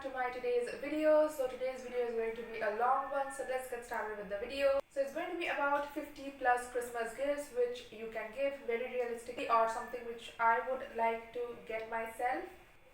to my today's video. So today's video is going to be a long one, so let's get started with the video. So it's going to be about 50 plus Christmas gifts which you can give very realistically, or something which I would like to get myself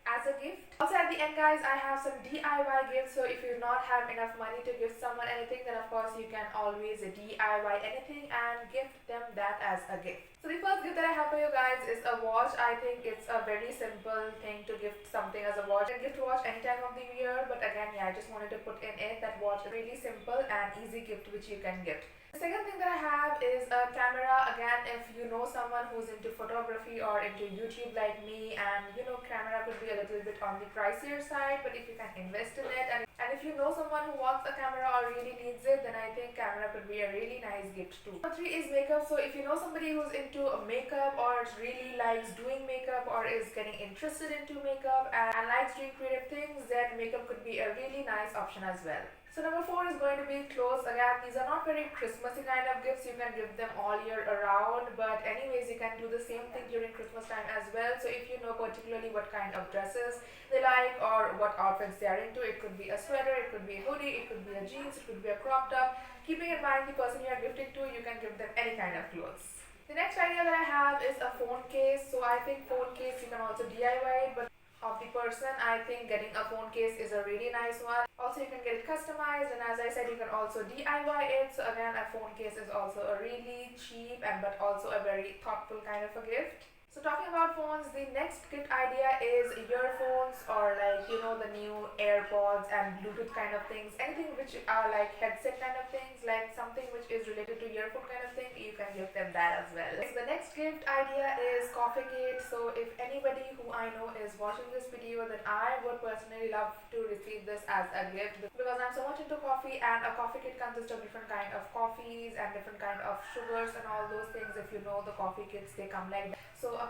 as a gift. Also at the end guys, I have some DIY gifts, so if you do not have enough money to give someone anything, then of course you can always DIY anything and gift them that as a gift. So the first gift that I have for you guys is a watch. I think it's a very simple thing to gift something as a watch. You can gift watch any time of the year, but again, yeah, I just wanted to put in it that watch is really simple and easy gift which you can gift. The second thing that I have is a camera. Again, if you know someone who's into photography or into YouTube like me, and you know camera could be a little bit on the pricier side, but if you can invest in it, and if you know someone who wants a camera or really needs it, then I think camera could be a really nice gift too. Number 3 is makeup. So if you know somebody who's into makeup or really likes doing makeup or is getting interested into makeup and likes doing creative things, then makeup could be a really nice option as well. So number 4 is going to be clothes. Again, these are not very Christmassy kind of gifts. You can give them all year around, but anyways, you can do the same thing during Christmas time as well. So if you know particularly what kind of dresses they like or what outfits they are into, it could be a sweater, it could be a hoodie, it could be a jeans, it could be a crop top. Keeping in mind the person you are gifting to, you can give them any kind of clothes. The next idea that I have is a phone case. So I think phone case you can also DIY it, but of the person, I think getting a phone case is a really nice one. Also, you can get it customized, and as I said, you can also DIY it. So again, a phone case is also a really cheap and but also a very thoughtful kind of a gift. So talking about phones, the next gift idea is earphones, or like you know the new AirPods and Bluetooth kind of things. Anything which are like headset kind of things, like something which is related to earphone kind of thing, you can give them that as well. So the next gift idea is coffee kit. So if anybody who I know is watching this video, then I would personally love to receive this as a gift, because I'm so much into coffee, and a coffee kit consists of different kind of coffees and different kind of sugars and all those things. If you know the coffee kits, they come like that. So a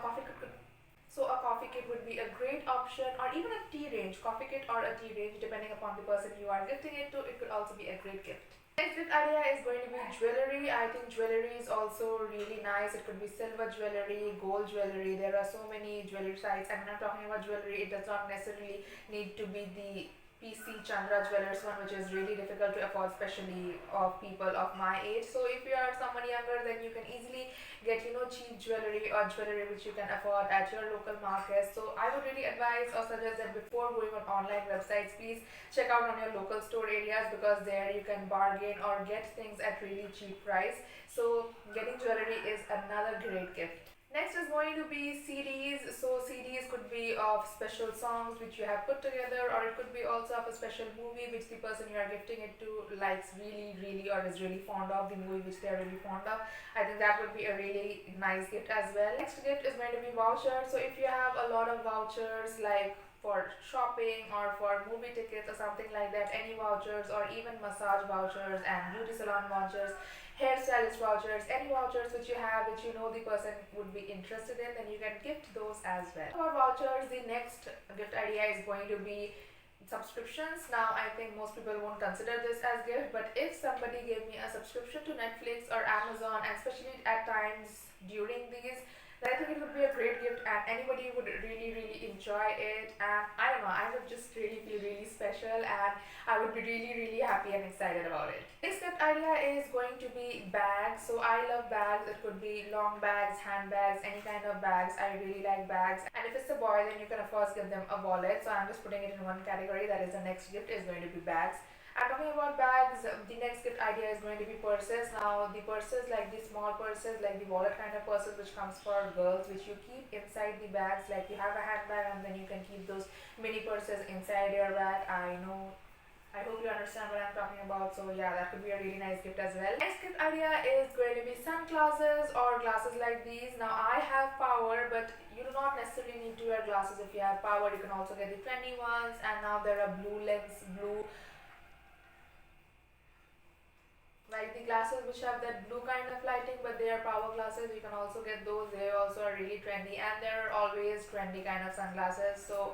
coffee kit would be a great option, or even a tea range, coffee kit or a tea range, depending upon the person you are gifting it to. It could also be a great gift. Next gift idea is going to be jewelry. I think jewelry is also really nice. It could be silver jewelry, gold jewelry. There are so many jewelry sites, and when I'm talking about jewelry, it does not necessarily need to be the PC Chandra Jewelers one, which is really difficult to afford, especially of people of my age. So if you are someone younger, then you can easily get cheap jewelry or jewelry which you can afford at your local market. So I would really advise or suggest that before going on online websites, please check out on your local store areas, because there you can bargain or get things at really cheap price. So getting jewelry is another great gift. Next is going to be CDs. So CDs could be of special songs which you have put together, or it could be also of a special movie which the person you are gifting it to likes really, or is really fond of the movie which they are really fond of. I think that would be a really nice gift as well. Next gift is going to be vouchers. So if you have a lot of vouchers, like for shopping or for movie tickets or something like that, any vouchers, or even massage vouchers and beauty salon vouchers, hairstylist vouchers, any vouchers which you have which you know the person would be interested in, then you can gift those as well. For vouchers, the next gift idea is going to be subscriptions. Now I think most people won't consider this as gift, but if somebody gave me a subscription to Netflix or Amazon, and especially at times during these, then I think it would be a great gift and anybody would really enjoy it, and I don't know, I would just really feel really special, and I would be really happy and excited about it. Next gift idea is going to be bags. So I love bags. It could be long bags, handbags, any kind of bags. I really like bags. And if it's a boy, then you can of course give them a wallet. So I'm just putting it in one category. That is the next gift is going to be bags. And talking about bags, the next gift idea is going to be purses. Now the purses, like the small purses, like the wallet kind of purses which comes for girls, which you keep inside the bags, like you have a handbag and then you can keep those mini purses inside your bag. I hope you understand what I'm talking about. So yeah, that could be a really nice gift as well. Next gift idea is going to be sunglasses or glasses like these. Now I have power, but you do not necessarily need to wear glasses if you have power. You can also get the trendy ones, and now there are blue lens, blue, like the glasses which have that blue kind of lighting, but they are power glasses. You can also get those. They also are really trendy, and there are always trendy kind of sunglasses. So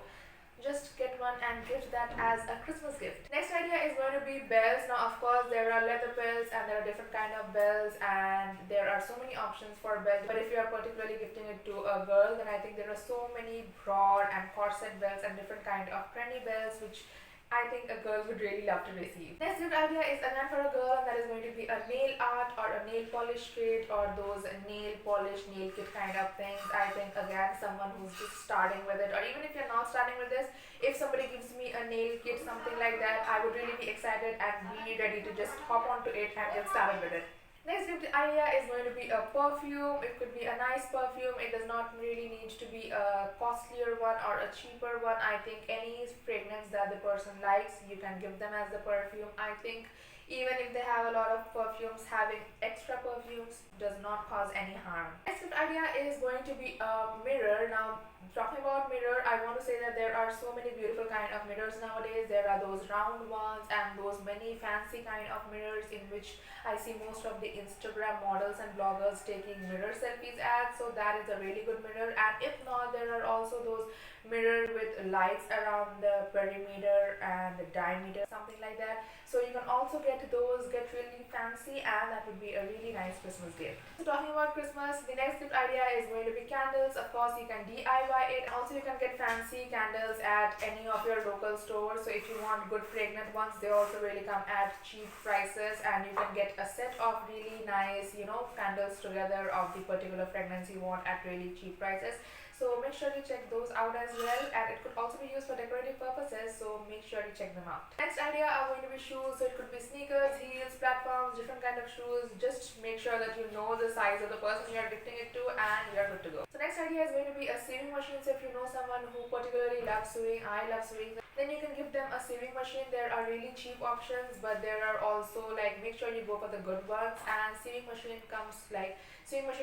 just get one and gift that as a Christmas gift. Next idea is going to be bells. Now of course there are leather bells and there are different kind of bells, and there are so many options for bells, but if you are particularly gifting it to a girl, then I think there are so many broad and corset bells and different kind of trendy bells which I think a girl would really love to receive. Next gift idea is again for a girl, and that is going to be a nail art or a nail polish kit or those nail polish, nail kit kind of things. I think again someone who's just starting with it, or even if you're not starting with this, if somebody gives me a nail kit, something like that, I would really be excited and be ready to just hop onto it and get started with it. Next gift idea is going to be a perfume. It could be a nice perfume. It does not really need to be a costlier one or a cheaper one. I think any fragrance that the person likes, you can give them as the perfume. I think even if they have a lot of perfumes, having extra perfumes does not cause any harm. Next gift idea is going to be a mirror. Now, talking about mirror, I want to say that there are so many beautiful kind of mirrors nowadays. There are those round ones and those many fancy kind of mirrors in which I see most of the Instagram models and bloggers taking mirror selfies at. So that is a really good mirror. And if not, there are also those mirror with lights around the perimeter and the diameter, something like that. So you can also get those, get really fancy, and that would be a really nice Christmas gift. So talking about Christmas, the next gift idea is going to be candles. Of course, you can DIY it. Also, you can get fancy candles at any of your local stores. So if you want good fragrant ones, they also really come at cheap prices, and you can get a set of really nice, candles together of the particular fragrance you want at really cheap prices. So make sure you check those out as well, and it could also be used for decorative purposes, so make sure you check them out. Next idea are going to be shoes. So it could be sneakers, heels, platforms, different kind of shoes. Just make sure that you know the size of the person you are gifting it to, and you are good to go. So next idea is going to be a sewing machine. So if you know someone who particularly loves sewing, I love sewing, then you can give them a sewing machine. There are really cheap options, but there are also make sure you go for the good ones, and sewing machine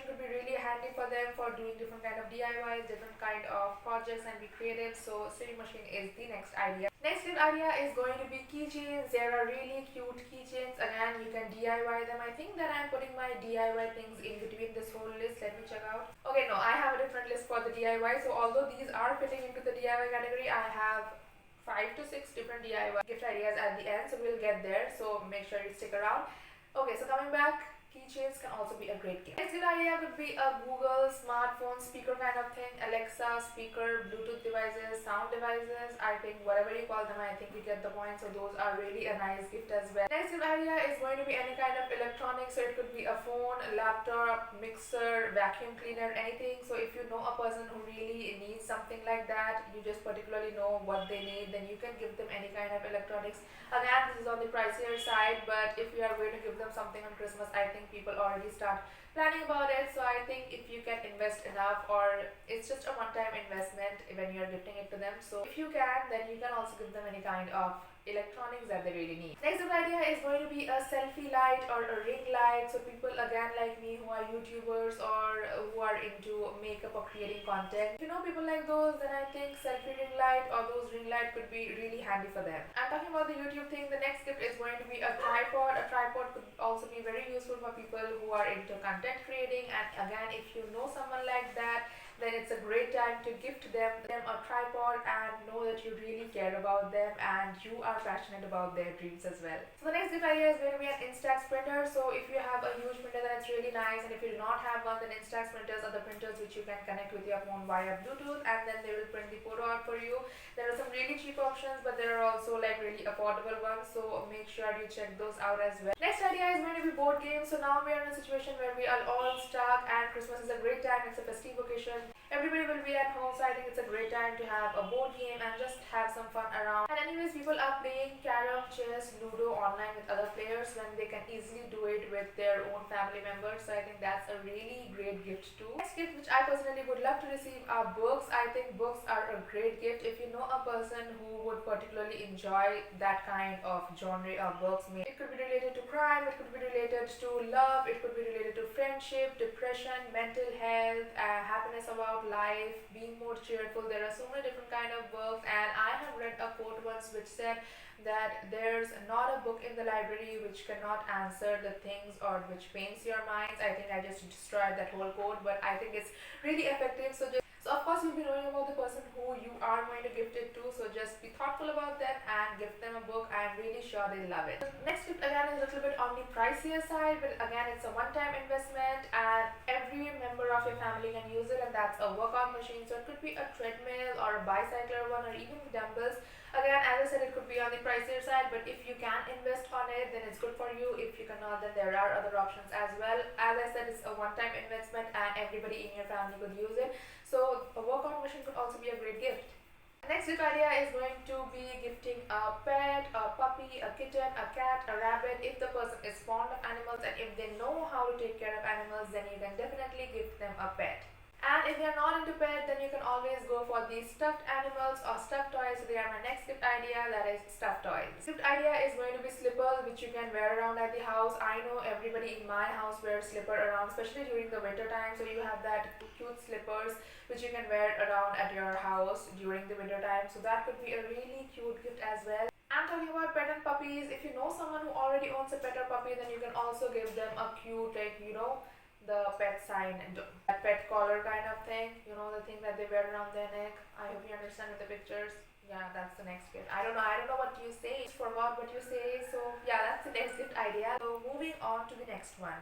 could be really handy for them for doing different kind of DIYs, different kind of projects, and be creative. So sewing machine is the next idea. Next idea is going to be keychains. There are really cute keychains. Again, you can DIY them. I think that I'm putting my DIY things in between this whole list. Let me check out. Okay, no, I have a different list for the DIY. So although these are fitting into the DIY category, I have 5 to 6 different DIY gift ideas at the end. So we'll get there. So make sure you stick around. Okay, so coming back, keychains can also be a great gift. Next good idea could be a Google smartphone speaker kind of thing, Alexa speaker, Bluetooth devices, sound devices. I think whatever you call them, I think you get the point. So those are really a nice gift as well. Next good idea is going to be any kind of electronics. So it could be a phone, a laptop, mixer, vacuum cleaner, anything. So if you know a person who really needs something like that, you just particularly know what they need, then you can give them any kind of electronics. Again, this is on the pricier side, but if you are going to give them something on Christmas, I think people already start planning about it. So I think if you can invest enough, or it's just a one-time investment when you're gifting it to them. So if you can, then you can also give them any kind of electronics that they really need. Next good idea is going to be a selfie light or a ring light. So people again like me who are YouTubers or who are into makeup or creating content, if you know people like those, then I think selfie ring light or those ring light could be really handy for them. And talking about the YouTube thing, the next gift is going to be a tripod. A tripod could also be very useful for people who are into content creating, and again, if you know someone like that, then it's a great time to gift them a tripod and know that you really care about them and you are passionate about their dreams as well. So the next gift idea is going to be an Instax printer. So if you have a huge printer, then it's really nice, and if you do not have one, then Instax printers are the printers which you can connect with your phone via Bluetooth, and then they will print the photo out for you. There are some really cheap options, but there are also really affordable ones, so make sure you check those out as well. Next idea is going to be board games. So now we are in a situation where we are all stuck, and Christmas is a great time. It's a festive occasion. Everybody will be at home, so I think it's a great time to have a board game and just have some fun around. And anyways, people are playing carom, chess, ludo online with other players when they can easily do it with their own family members. So I think that's a really great gift too. Next gift which I personally would love to receive are books. I think books are a great gift. If you know a person who would particularly enjoy that kind of genre of books, it could be related to crime, it could be related to love, it could be related to friendship, depression, mental health, happiness about life, being more cheerful. There are so many different kind of books, and I have read a quote once which said that there's not a book in the library which cannot answer the things or which pains your minds. I think I just destroyed that whole quote, but I think it's really effective. So So of course you'll be knowing about the person who you are going to gift it to, so just be thoughtful about them and gift them a book. I am really sure they'll love it. Next gift again is a little bit on the pricier side, but again it's a one-time investment and every member of your family can use it, and that's a workout machine. So it could be a treadmill or a bicycle one or even dumbbells. Again, as I said, it could be on the pricier side, but if you can invest on it, then it's good for you. If you cannot, then there are other options as well. As I said, it's a one-time investment and everybody in your family could use it. So a workout machine could also be a great gift. Next gift idea is going to be gifting a pet, a puppy, a kitten, a cat, a rabbit. If the person is fond of animals and if they know how to take care of animals, then you can definitely gift them a pet. And if you're not into pet, then you can always go for these stuffed animals or stuffed toys. So they are my next gift idea, that is stuffed toys. Gift idea is going to be slippers which you can wear around at the house. I know everybody in my house wears slipper around, especially during the winter time. So you have that cute slippers which you can wear around at your house during the winter time. So that could be a really cute gift as well. I'm talking about pet and puppies. If you know someone who already owns a pet or puppy, then you can also give them a cute, like, the pet sign and that pet collar kind of thing, the thing that they wear around their neck. I hope you understand with the pictures. Yeah, that's the next gift. I don't know what you say, forgot what you say. So yeah, that's the next gift idea. So moving on to the next one.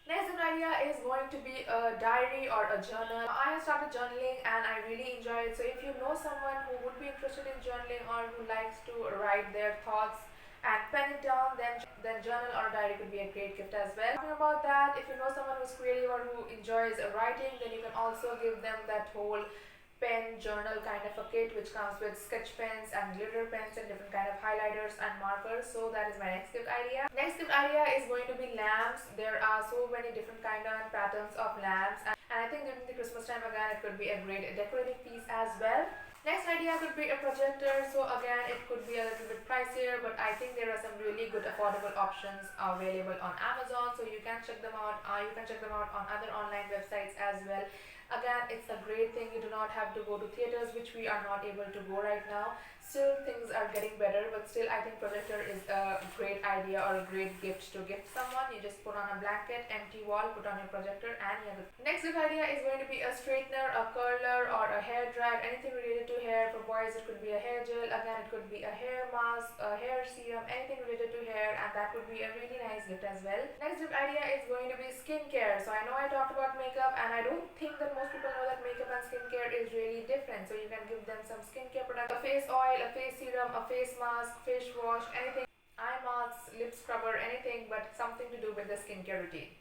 Next gift idea is going to be a diary or a journal. I have started journaling and I really enjoy it. So if you know someone who would be interested in journaling or who likes to write their thoughts and pen it down, then journal or diary could be a great gift as well. Talking about that, if you know someone who's creative or who enjoys writing, then you can also give them that whole pen journal kind of a kit which comes with sketch pens and glitter pens and different kind of highlighters and markers. So that is my next gift idea. Next gift idea is going to be lamps. There are so many different kind of patterns of lamps, and I think during the Christmas time again it could be a great decorative piece as well. Next idea could be a projector. So again, it could be a little bit pricier, but I think there are some really good affordable options available on Amazon. So you can check them out. You can check them out on other online websites as well. Again, it's a great thing. You do not have to go to theaters, which we are not able to go right now. Still, things are getting better, but still, I think projector is a great idea or a great gift to gift someone. You just put on a blanket, empty wall, put on your projector, and you have it. Next gift idea is going to be a straightener, a curler, or a hair dryer, anything related to hair. For boys, it could be a hair gel. Again, it could be a hair mask, a hair serum, anything related to hair, and that would be a really nice gift as well. Next gift idea is going to be skincare. So I know I talked about makeup, and I don't think that most people know that makeup and skincare is really different. So you can give them some skincare products, a face oil, a face serum, a face mask, face wash, anything, eye masks, lip scrubber, anything but something to do with the skincare routine.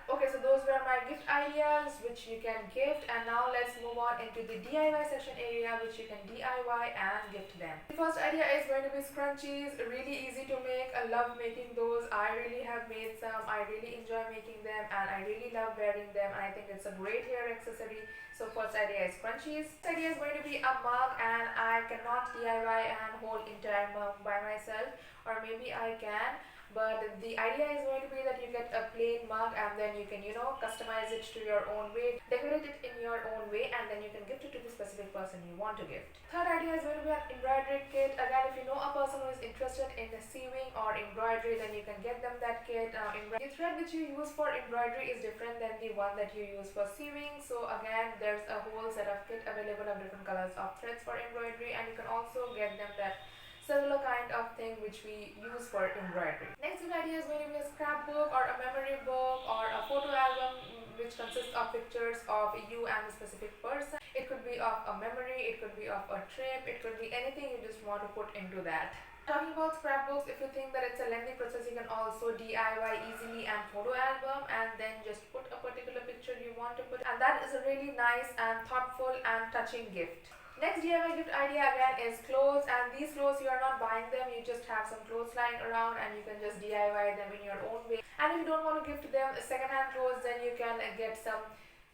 Okay, so those were my gift ideas which you can gift, and now let's move on into the DIY section area which you can DIY and gift them. The first idea is going to be scrunchies. Really easy to make. I love making those. I really have made some. I really enjoy making them and I really love wearing them, and I think it's a great hair accessory. So first idea is scrunchies. Next idea is going to be a mug, and I cannot DIY and hold entire mug by myself, or maybe I can. But the idea is going to be that you get a plain mug and then you can, customize it to your own way, decorate it in your own way, and then you can gift it to the specific person you want to gift. Third idea is going to be an embroidery kit. Again, if you know a person who is interested in sewing or embroidery, then you can get them that kit. The thread which you use for embroidery is different than the one that you use for sewing. So again, there's a whole set of kit available of different colors of threads for embroidery, and you can also get them that similar kind of thing which we use for embroidery. Next idea is going to be a scrapbook or a memory book or a photo album which consists of pictures of you and a specific person. It could be of a memory, it could be of a trip, it could be anything you just want to put into that. Talking about scrapbooks, if you think that it's a lengthy process, you can also DIY easily and photo album and then just put a particular picture you want to put, and that is a really nice and thoughtful and touching gift. Next DIY gift idea again is clothes, and these clothes you are not buying them, you just have some clothes lying around and you can just DIY them in your own way. And if you don't want to gift them second-hand clothes, then you can get some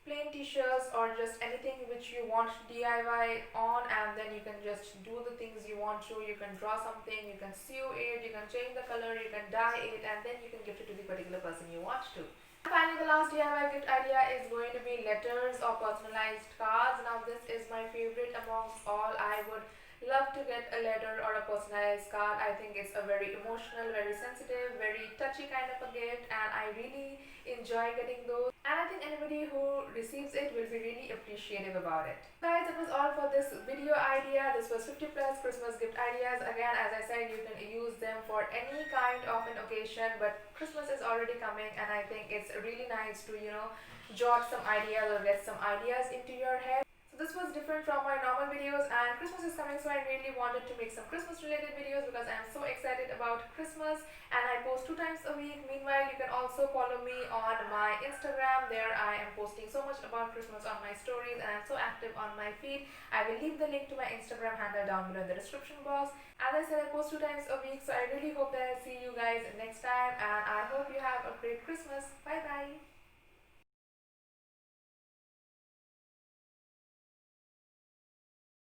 plain t-shirts or just anything which you want to DIY on, and then you can just do the things you want to. You can draw something, you can sew it, you can change the color, you can dye it, and then you can gift it to the particular person you want to. Finally, the last DIY gift idea is going to be letters or personalized cards. Now this is my favorite amongst all. I would love to get a letter or a personalized card. I think it's a very emotional, very sensitive, very touchy kind of a gift, and I really enjoy getting those. and I think anybody who receives it will be really appreciative about it. Guys, that was all for this video idea. This was 50 plus Christmas gift ideas. Again, as I said, you can use them for any kind of an occasion, but Christmas is already coming and I think it's really nice to, jot some ideas or get some ideas into your head. This was different from my normal videos, and Christmas is coming, so I really wanted to make some Christmas related videos because I am so excited about Christmas, and I post 2 times a week. Meanwhile, you can also follow me on my Instagram. There I am posting so much about Christmas on my stories and I'm so active on my feed. I will leave the link to my Instagram handle down below in the description box. As I said, I post 2 times a week, so I really hope that I see you guys next time, and I hope you have a great Christmas. Bye bye.